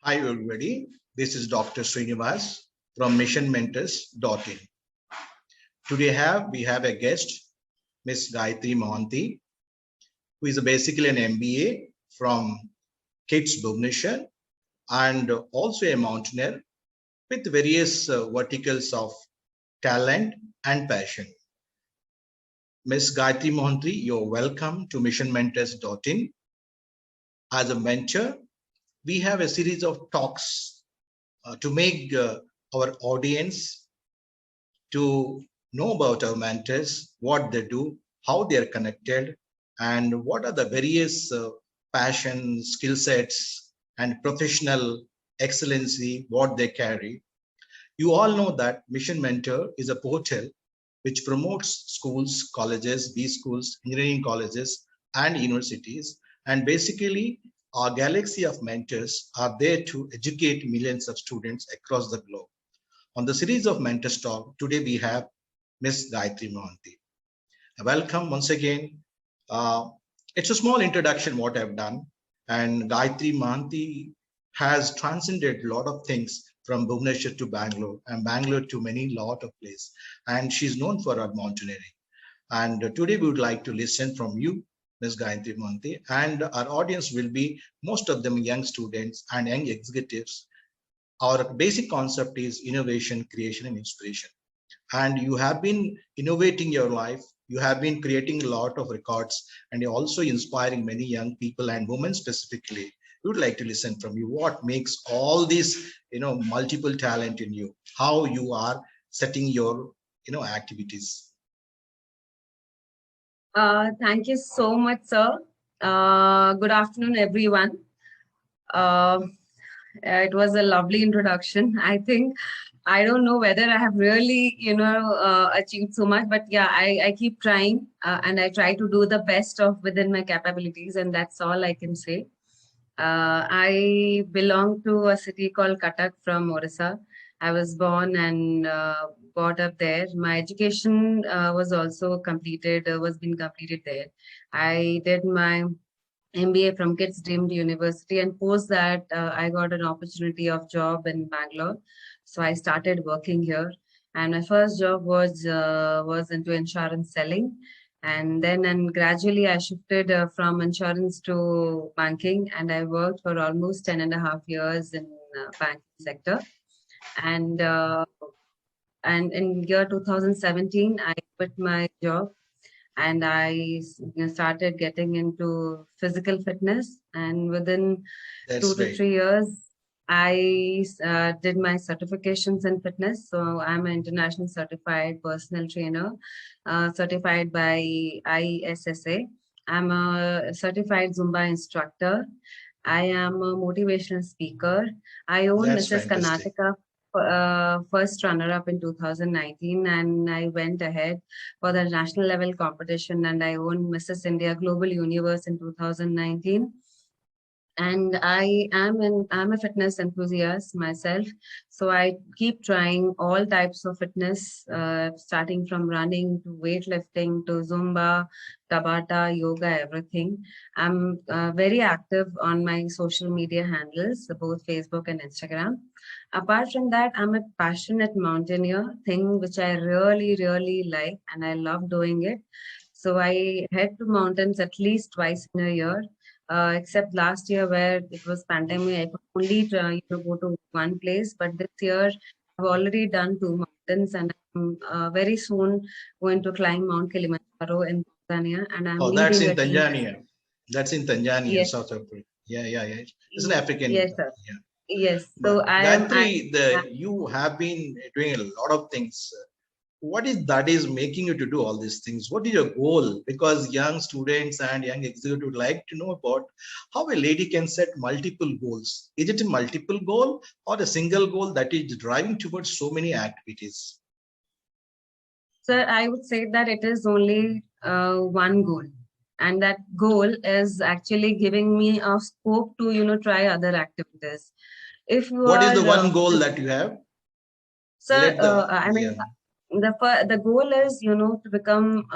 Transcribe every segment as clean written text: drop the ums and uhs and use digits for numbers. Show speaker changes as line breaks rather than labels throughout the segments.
Hi everybody, this is Dr. Shrinivas from Missionmentors.in. Today we have a guest, Miss Gayathri Mohanty, who is basically an MBA from KIITS Bhubaneswar and also a mountaineer with various verticals of talent and passion. Miss Gayathri Mohanty, you're welcome to Missionmentors.in. As a mentor, we have a series of talks to make our audience to know about our mentors, what they do, how they are connected, and what are the various passion, skill sets, and professional excellency, what they carry. You all know that Mission Mentor is a portal which promotes schools, colleges, B schools, engineering colleges, and universities. And basically, our galaxy of mentors are there to educate millions of students across the globe. On the series of Mentors Talk, today we have Miss Gayathri Mohanty. Welcome once again. It's a small introduction what I've done, and Gayathri Mohanty has transcended a lot of things from Bhubaneswar to Bangalore and Bangalore to many lot of places, and she's known for her mountaineering. And today we would like to listen from you, Ms. Gayathri Mohanty, and our audience will be most of them young students and young executives. Our basic concept is innovation, creation, and inspiration. And you have been innovating your life. You have been creating a lot of records, and you're also inspiring many young people and women specifically. We would like to listen from you. What makes all this, multiple talent in you? How you are setting your, activities?
Thank you so much, sir. Good afternoon, everyone. It was a lovely introduction. I don't know whether I have really, achieved so much, but yeah, I keep trying and I try to do the best of within my capabilities, and that's all I can say. I belong to a city called Cuttack from Orissa. I was born and brought up there. My education was also completed, been completed there. I did my MBA from KIITS Dreamed University, and post that I got an opportunity of job in Bangalore. So I started working here, and my first job was into insurance selling. And then gradually I shifted from insurance to banking, and I worked for almost 10.5 years in banking sector. And in year 2017, I quit my job and I started getting into physical fitness. And within 2 to 3 years, I did my certifications in fitness. So I'm an international certified personal trainer, certified by ISSA. I'm a certified Zumba instructor. I am a motivational speaker. I own Mrs.Karnataka first runner-up in 2019, and I went ahead for the national level competition, and I won Mrs. India Global Universe in 2019. And I'm a fitness enthusiast myself, so I keep trying all types of fitness, starting from running to weightlifting to Zumba, Tabata, yoga, everything. I'm very active on my social media handles, both Facebook and Instagram. Apart from that, I'm a passionate mountaineer, thing which I really like, and I love doing it. So I head to mountains at least twice in a year. Except last year where it was pandemic, I could only go to one place. But this year, I've already done 2 mountains, and I'm very soon going to climb Mount Kilimanjaro in Tanzania. And I'm
that's in Tanzania. That's in Tanzania, yes. South Africa. Yeah. It's an African.
Yes, sir.
Yeah.
Yes. So
you have been doing a lot of things. What is that is making you to do all these things? What is your goal? Because young students and young executives would like to know about how a lady can set multiple goals. Is it a multiple goal or a single goal that is driving towards so many activities?
Sir, I would say that it is only one goal. And that goal is actually giving me a scope to, try other activities.
What is the one goal that you have?
Sir, the goal is, to become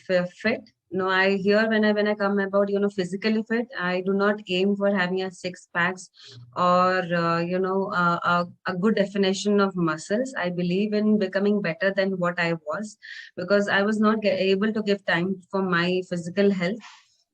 fit, No, I hear when I come about, physically fit, I do not aim for having a six packs or, a good definition of muscles. I believe in becoming better than what I was, because I was not able to give time for my physical health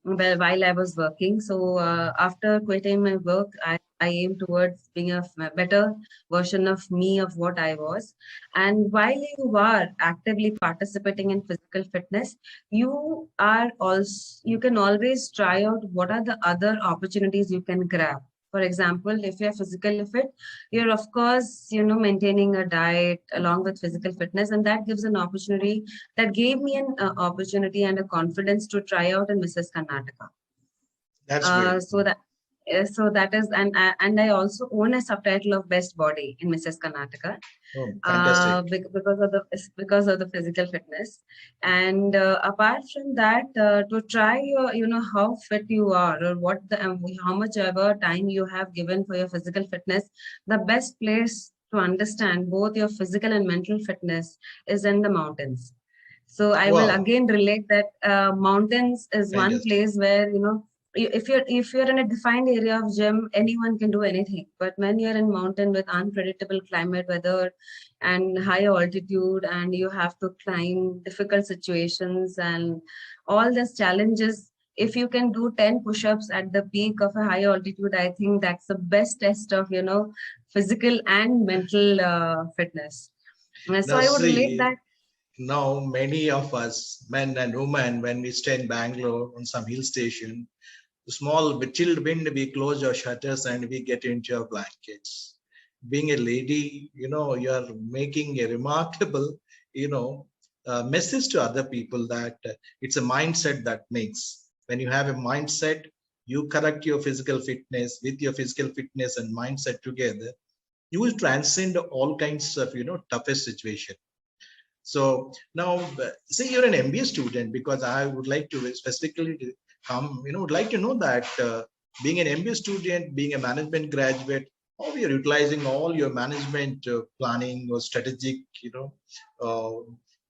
while I was working. So after quitting my work, I aim towards being a better version of me, of what I was. And while you are actively participating in physical fitness, you can always try out what are the other opportunities you can grab. For example, if you're physically fit, you're of course, maintaining a diet along with physical fitness, and that gives an opportunity, that gave me an opportunity and a confidence to try out in Mrs. Karnataka.
That's
Uh,
great.
so that so that is, and I also own a subtitle of best body in Mrs. Karnataka,
Oh, fantastic.
because of the physical fitness. And apart from that, to try your, how fit you are, or how much ever time you have given for your physical fitness, the best place to understand both your physical and mental fitness is in the mountains. So I will
Wow,
again relate that mountains is one
fantastic.
place where, if you're in a defined area of gym, anyone can do anything. But when you're in mountain with unpredictable climate, weather, and higher altitude, and you have to climb difficult situations and all these challenges, if you can do 10 push-ups at the peak of a high altitude, I think that's the best test of, physical and mental fitness. So
Now,
I would relate
see,
that.
now many of us, men and women, when we stay in Bangalore on some hill station, small chilled wind, we close our shutters and we get into our blankets. Being a lady, you're making a remarkable, message to other people that it's a mindset that makes. When you have a mindset, you correct your physical fitness with your physical fitness and mindset together. You will transcend all kinds of, toughest situation. So now, say you're an MBA student, because I would like to specifically come, would like to know that being an MBA student, being a management graduate, how you're utilizing all your management planning or strategic,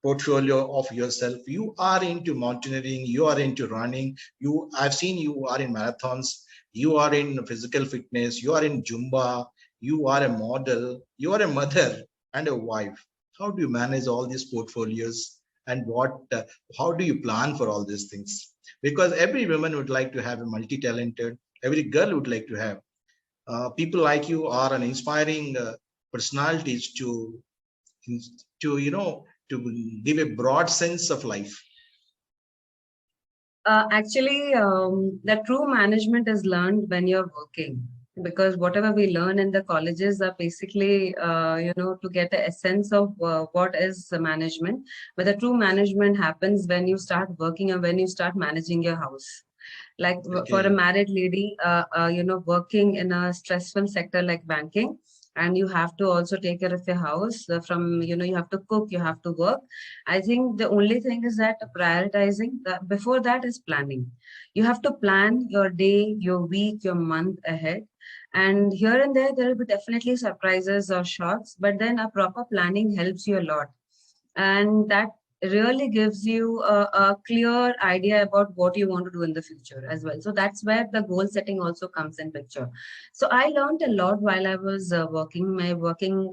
portfolio of yourself. You are into mountaineering, you are into running. I've seen you are in marathons, you are in physical fitness, you are in Zumba, you are a model, you are a mother and a wife. How do you manage all these portfolios, and how do you plan for all these things? Because every woman would like to have a multi-talented, every girl would like to have. People like you are an inspiring personalities to give a broad sense of life.
Actually, the true management is learned when you're working, because whatever we learn in the colleges are basically, to get the essence of what is the management. But the true management happens when you start working and when you start managing your house. Like for a
Okay.
married lady, working in a stressful sector like banking, and you have to also take care of your house, from, you have to cook, you have to work. I think the only thing is that prioritizing, before that is planning. You have to plan your day, your week, your month ahead. And here and there will be definitely surprises or shocks, but then a proper planning helps you a lot. And that really gives you a clear idea about what you want to do in the future as well. So that's where the goal setting also comes in picture. So I learned a lot while I was working. My working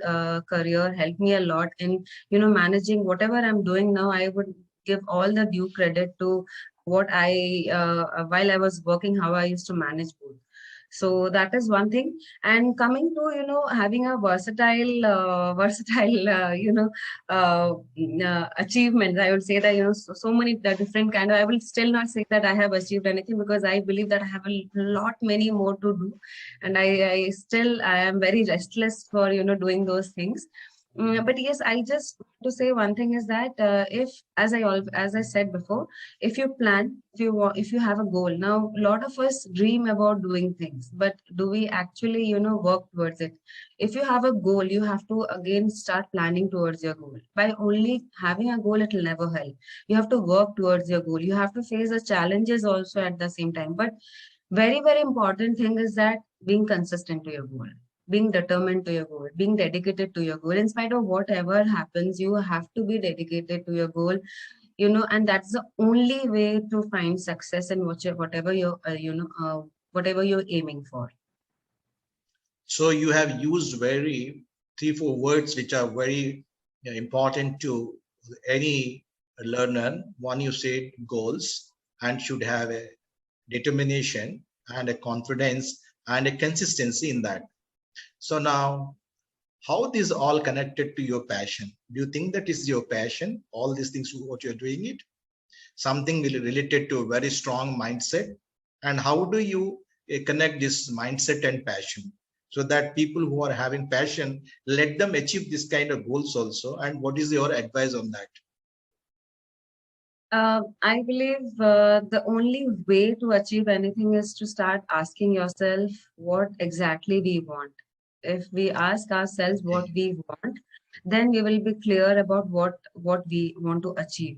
career helped me a lot in, managing whatever I'm doing now. I would give all the due credit to what I while I was working, how I used to manage both. So that is one thing. And coming to, having a versatile achievements, I would say that, so many different kind of, I will still not say that I have achieved anything, because I believe that I have a lot many more to do. And I am very restless for, doing those things. But yes, I just want to say one thing is that, if, as I said before, if you plan, if you have a goal. Now, a lot of us dream about doing things, but do we actually, work towards it? If you have a goal, you have to again start planning towards your goal. By only having a goal, it will never help. You have to work towards your goal. You have to face the challenges also at the same time. But very, very important thing is that being consistent to your goal, being determined to your goal, being dedicated to your goal. In spite of whatever happens, you have to be dedicated to your goal. and that's the only way to find success in whatever you're, whatever you're aiming for.
So you have used very 3-4 words which are very important to any learner. One, you said goals, and should have a determination and a confidence and a consistency in that. So now, how this all connected to your passion? Do you think that is your passion? All these things, what you're doing it? Something related to a very strong mindset? And how do you connect this mindset and passion? So that people who are having passion, let them achieve this kind of goals also. And what is your advice on that?
I believe the only way to achieve anything is to start asking yourself what exactly we want. If we ask ourselves what we want, then we will be clear about what we want to achieve.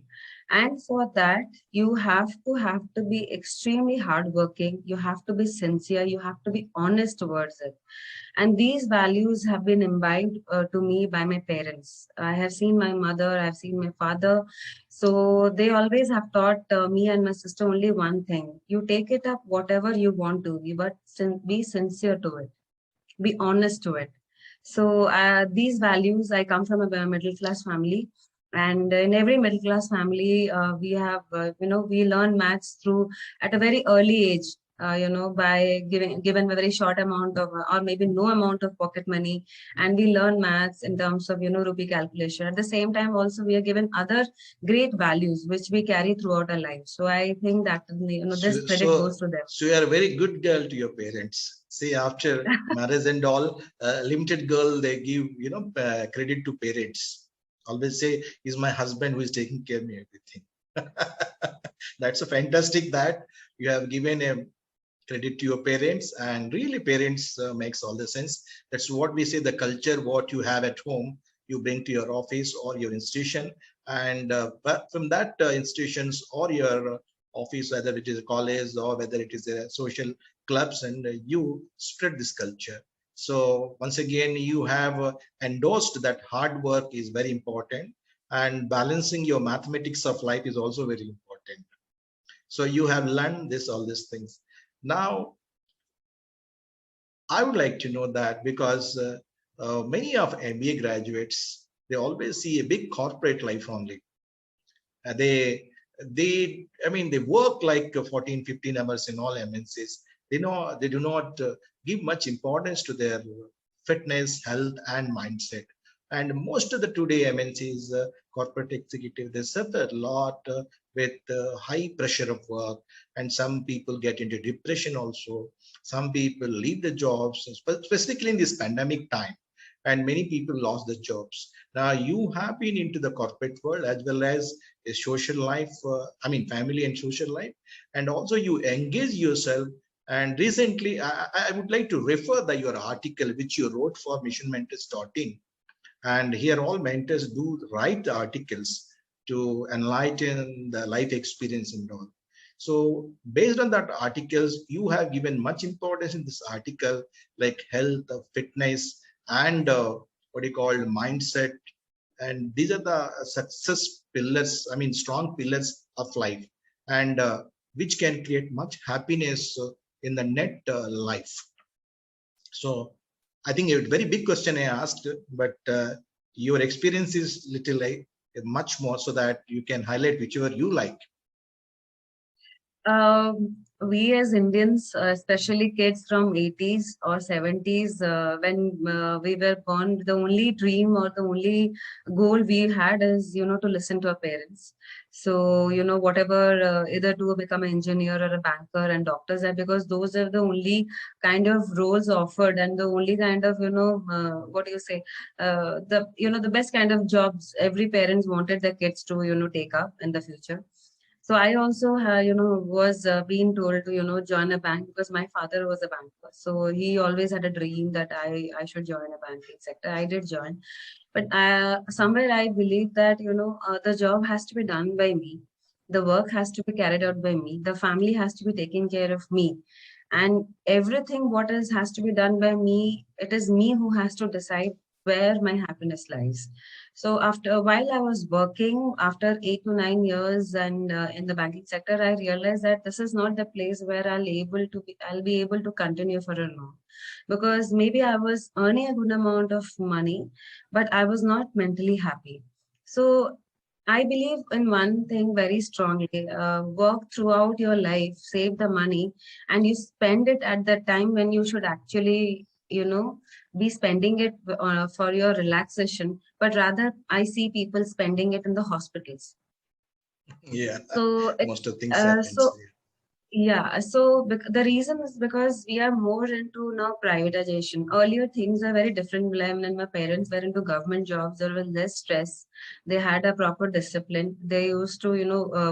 And for that, you have to be extremely hardworking. You have to be sincere. You have to be honest towards it. And these values have been imbibed to me by my parents. I have seen my mother, I've seen my father. So they always have taught me and my sister only one thing: you take it up whatever you want to be, but be sincere to it, be honest to it. So these values, I come from a middle class family. And in every middle class family, we have, we learn maths through at a very early age, by given a very short amount of, or maybe no amount of pocket money. And we learn maths in terms of, rupee calculation. At the same time, also, we are given other great values, which we carry throughout our life. So I think that, this credit goes to them.
So you are a very good girl to your parents. See, after marriage and all, limited girl, they give, credit to parents. Always say, is my husband who is taking care of me, everything. That's a fantastic that you have given a credit to your parents, and really parents makes all the sense. That's what we say, the culture, what you have at home, you bring to your office or your institution. And but from that institutions or your office, whether it is a college or whether it is a social clubs, and you spread this culture. So once again, you have endorsed that hard work is very important, and balancing your mathematics of life is also very important. So you have learned this, all these things. Now, I would like to know that because many of MBA graduates, they always see a big corporate life only. They work like 14, 15 hours in all MNCs. They do not give much importance to their fitness, health, and mindset. And most of the today MNCs, corporate executive, they suffer a lot with high pressure of work. And some people get into depression also. Some people leave the jobs, specifically in this pandemic time. And many people lost their jobs. Now you have been into the corporate world as well as a social life, family and social life. And also you engage yourself. And recently, I would like to refer your article, which you wrote for Missionmentors.in. And here all mentors do write articles to enlighten the life experience and all. So based on that articles, you have given much importance in this article, like health, fitness, and what you call mindset. And these are the success pillars, strong pillars of life, and which can create much happiness in the net life. So I think a very big question I asked, but your experience is little like much more, so that you can highlight whichever you like.
We as Indians, especially kids from 80s or 70s, when we were born, the only dream or the only goal we had is, to listen to our parents. So, whatever, either to become an engineer or a banker and doctors, because those are the only kind of roles offered, and the only kind of, what do you say, the best kind of jobs every parents wanted their kids to, take up in the future. So I also, was being told to, join a bank, because my father was a banker. So he always had a dream that I should join a banking sector. I did join. But somewhere I believe that, the job has to be done by me. The work has to be carried out by me. The family has to be taken care of me. And everything what is has to be done by me, it is me who has to decide where my happiness lies. So while I was working after 8 to 9 years and in the banking sector, I realized that this is not the place where I'll be able to continue for a long, because maybe I was earning a good amount of money, but I was not mentally happy. So I believe in one thing very strongly: work throughout your life, save the money, and you spend it at the time when you should actually, be spending it for your relaxation. But rather, I see people spending it in the hospitals.
Yeah,
So it,
most of things
uh,
happens.
so yeah, so the reason is because we are more into now privatization. Earlier, things are very different. When my parents were into government jobs, there was less stress. They had a proper discipline. They used to,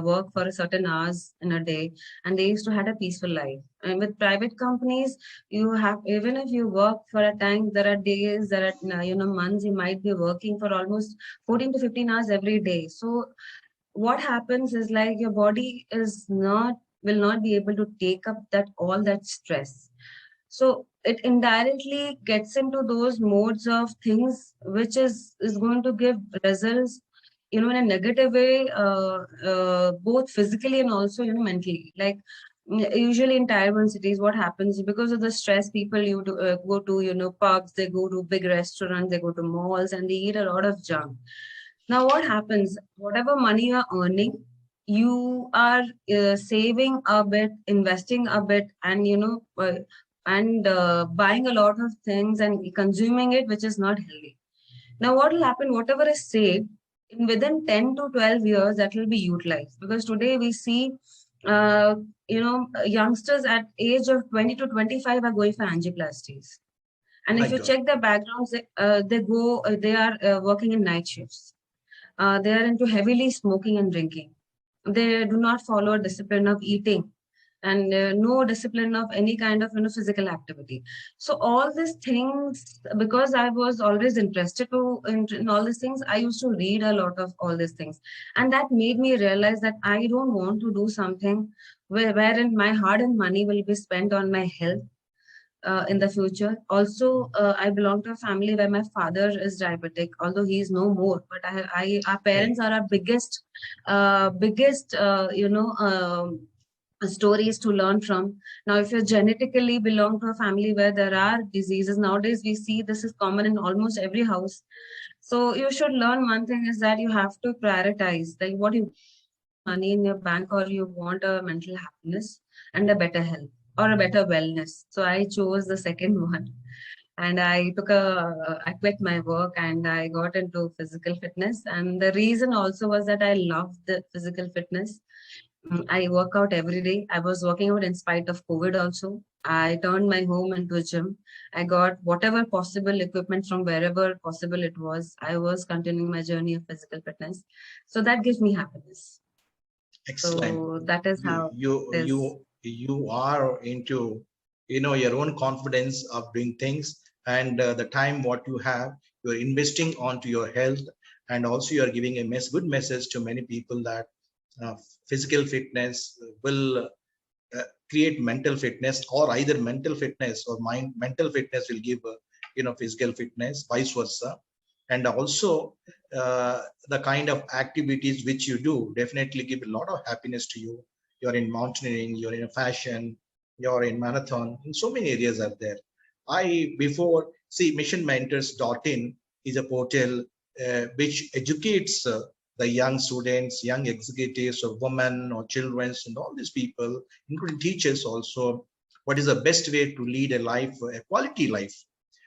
work for a certain hours in a day, and they used to had a peaceful life. And with private companies, you have, even if you work for a time, there are days, there are, months, you might be working for almost 14 to 15 hours every day. So what happens is, like, your body is not will not be able to take up that stress. So it indirectly gets into those modes of things which is going to give results, in a negative way, both physically and also, mentally. Like, usually in tier one cities, what happens because of the stress, people go to, pubs, they go to big restaurants, they go to malls, and they eat a lot of junk. Now, what happens? Whatever money you are earning, you are saving a bit, investing a bit, and buying a lot of things and consuming it, which is not healthy. Now, what will happen? Whatever is saved, in within 10 to 12 years, that will be utilized. Because today we see, youngsters at age of 20 to 25 are going for angioplasties. And
My
if you
God.
check their backgrounds, they are working in night shifts. They are into heavily smoking and drinking. They do not follow a discipline of eating, and no discipline of any kind of, physical activity. So all these things, because I was always interested in all these things, I used to read a lot of all these things, and that made me realize that I don't want to do something wherein my hard-earned money will be spent on my health in the future. Also, I belong to a family where my father is diabetic, although he is no more. But our
Oh,
parents are our biggest, stories to learn from. Now, if you genetically belong to a family where there are diseases, nowadays we see this is common in almost every house. So you should learn one thing is that you have to prioritize, like, what you money in your bank, or you want a mental happiness and a better health or a better wellness. So I chose the second one, and I quit my work and I got into physical fitness. And the reason also was that I loved the physical fitness. I work out every day. I was working out in spite of COVID also. I turned my home into a gym. I got whatever possible equipment from wherever possible it was. I was continuing my journey of physical fitness. So that gives me happiness.
excellent.
So that is
You
how
you
it
you
is.
you are into, your own confidence of doing things, and the time what you have, you're investing onto your health, and also you are giving a good message to many people that uh, physical fitness will create mental fitness, or either mental fitness or mental fitness will give physical fitness, vice versa. And also the kind of activities which you do definitely give a lot of happiness to you. You're in mountaineering, you're in a fashion, you're in marathon, and so many areas are there. I before see missionmentors.in is a portal which educates the young students, young executives, or women, or children, and all these people, including teachers also, what is the best way to lead a life, a quality life.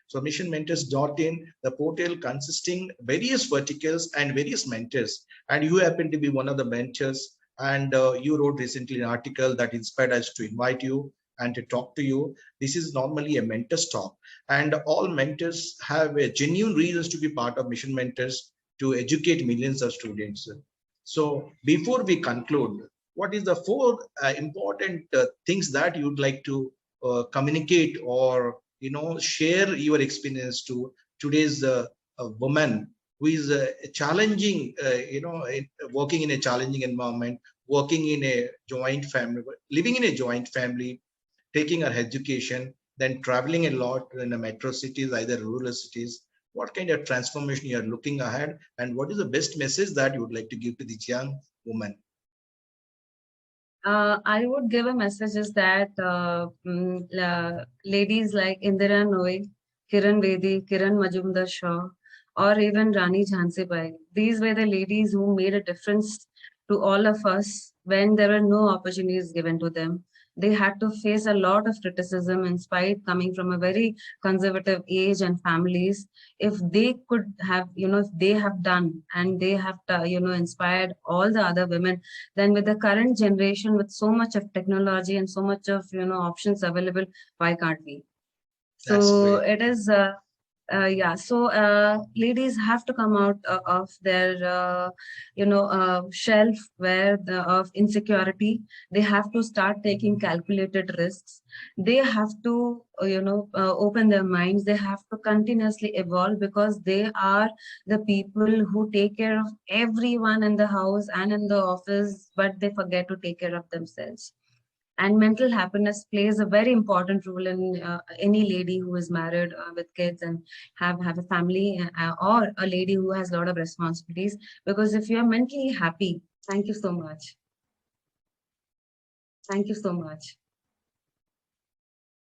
So missionmentors.in, the portal consisting various verticals and various mentors, and you happen to be one of the mentors, and you wrote recently an article that inspired us to invite you and to talk to you. This is normally a mentor's talk, and all mentors have a genuine reasons to be part of Mission Mentors to educate millions of students. So before we conclude, what is the four important things that you'd like to communicate, or share your experience to today's woman who is challenging, working in a challenging environment, working in a joint family, living in a joint family, taking her education, then traveling a lot in the metro cities, either rural cities, what kind of transformation you are looking ahead, and what is the best message that you would like to give to the young woman?
I would give a message is that ladies like Indira Nooyi, Kiran Bedi, Kiran Majumdar Shaw, or even Rani Jhansi Bai, these were the ladies who made a difference to all of us when there were no opportunities given to them. They had to face a lot of criticism in spite coming from a very conservative age and families. If they could have, if they have done and they have, inspired all the other women, then with the current generation, with so much of technology and so much of, options available, why can't we?
That's
So
great.
it is, yeah. So ladies have to come out of their, shelf where of insecurity. They have to start taking calculated risks. They have to, open their minds. They have to continuously evolve because they are the people who take care of everyone in the house and in the office, but they forget to take care of themselves. And mental happiness plays a very important role in any lady who is married with kids and have a family, or a lady who has a lot of responsibilities. Because if you are mentally happy, thank you so much. Thank you so much.